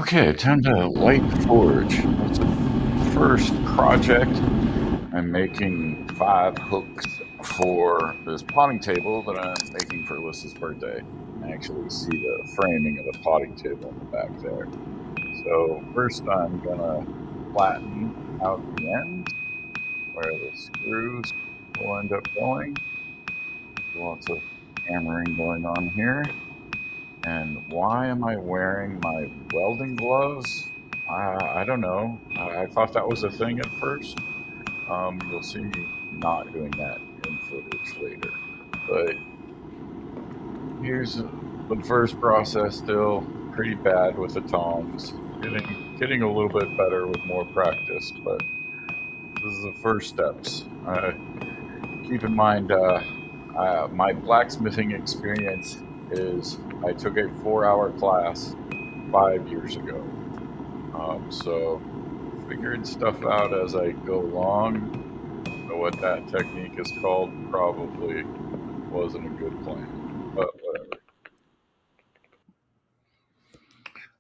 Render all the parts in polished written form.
Okay, time to light the forge. That's the first project. I'm making 5 hooks for this potting table that I'm making for Alyssa's birthday. You can actually see the framing of the potting table in the back there. So first I'm gonna flatten out the ends where the screws will end up going. Lots of hammering going on here. And why am I wearing my welding gloves? I don't know. I thought that was a thing at first. You'll see me not doing that in footage later. But here's the first process. Still pretty bad with the tongs. Getting a little bit better with more practice, but this is the first steps. Keep in mind, my blacksmithing experience is I took a 4-hour class 5 years ago. So figuring stuff out as I go along. Know what that technique is called probably wasn't a good plan, but whatever.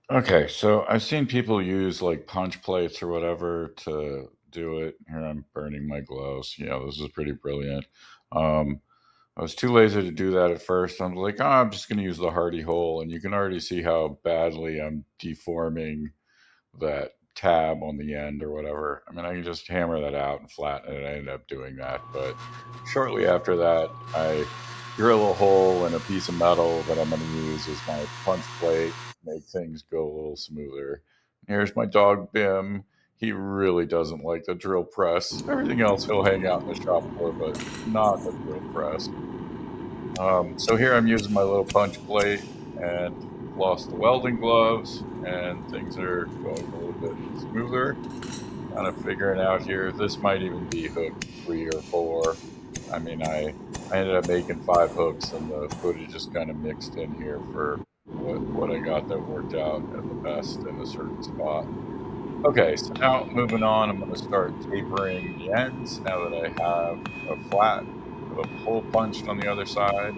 Okay, so I've seen people use like punch plates or whatever to do it. Here I'm burning my gloves. Yeah, this is pretty brilliant. Um, I was too lazy to do that at first. I'm like, oh, I'm just going to use the hardy hole, and you can already see how badly I'm deforming that tab on the end or whatever. I mean, I can just hammer that out and flatten it. I ended up doing that. But shortly after that, I drill a hole in a piece of metal that I'm going to use as my punch plate, make things go a little smoother. Here's my dog, Bim. He really doesn't like the drill press. Everything else he'll hang out in the shop for, but not the drill press. So here I'm using my little punch plate and lost the welding gloves, and things are going a little bit smoother. Kind of figuring out here. This might even be hook 3 or 4. I mean, I ended up making 5 hooks, and the footage just kind of mixed in here for what I got that worked out at the best in a certain spot. Okay, so now moving on, I'm going to start tapering the ends now that I have a flat hole punched on the other side.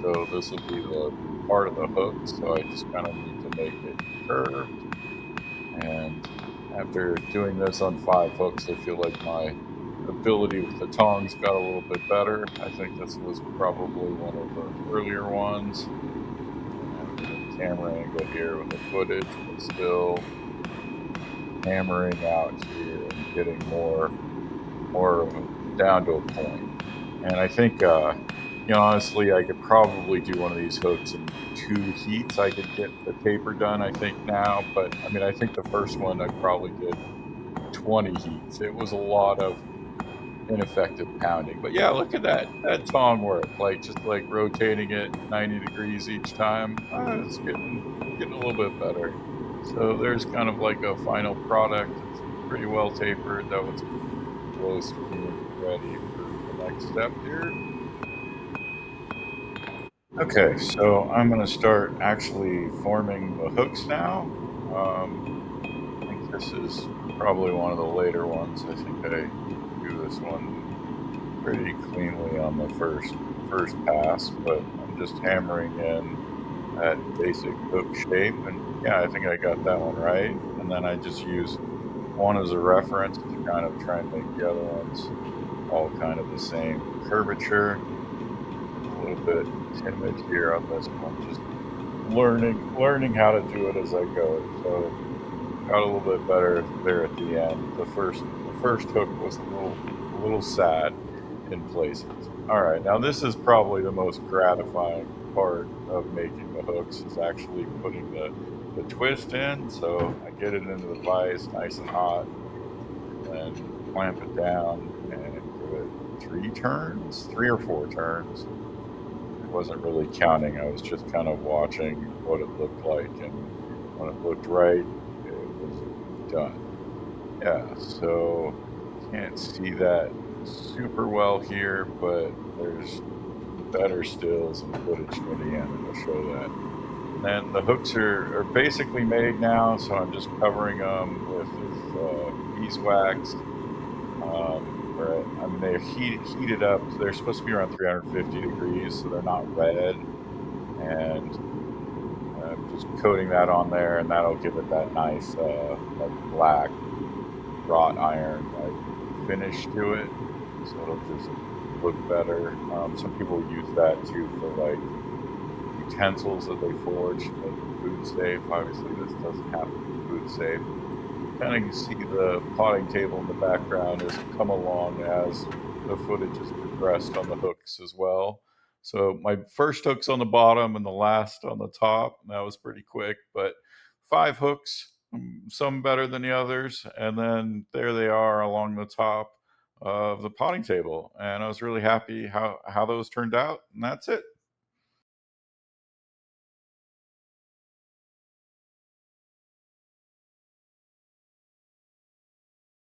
So this will be the part of the hook. So I just kind of need to make it curved. And after doing this on 5 hooks, I feel like my ability with the tongs got a little bit better. I think this was probably one of the earlier ones. And I'm getting camera angle here with the footage, but still hammering out here and getting more of down to a point. And I think, honestly, I could probably do one of these hooks in 2 heats. I could get the taper done, I think now. But I mean, I think the first one I probably did 20 heats. It was a lot of ineffective pounding. But yeah, look at that tong work. Like just like rotating it 90 degrees each time. It's getting a little bit better. So there's kind of like a final product. It's pretty well tapered. That was close to being ready for the next step here. Okay, so I'm going to start actually forming the hooks now. I think this is probably one of the later ones. I think I do this one pretty cleanly on the first pass, but I'm just hammering in that basic hook shape, and yeah, I think I got that one right. And then I just use one as a reference to kind of try and make the other ones all kind of the same curvature. A little bit timid here on this one, just learning how to do it as I go. So got a little bit better there at the end. The first hook was a little sad in places. All right, now this is probably the most gratifying part of making the hooks is actually putting the twist in. So I get it into the vise nice and hot, and then clamp it down and give it 3 turns, 3 or 4 turns. I wasn't really counting. I was just kind of watching what it looked like, and when it looked right, it was done. Yeah, so can't see that super well here, but there's better stills and footage near the end that'll show that. And then the hooks are basically made now, so I'm just covering them with this beeswax. I mean, they're heated up. They're supposed to be around 350 degrees, so they're not red. And just coating that on there, and that'll give it that nice, like, black wrought iron, like, finish to it, so it'll just look better. Some people use that too for, like, utensils that they forge to make it food safe. Obviously, this doesn't have to be food safe. Kinda you see the potting table in the background has come along as the footage has progressed on the hooks as well. So my first hook's on the bottom and the last on the top, and that was pretty quick, but 5 hooks, some better than the others, and then there they are along the top of the potting table, and I was really happy how those turned out, and that's it.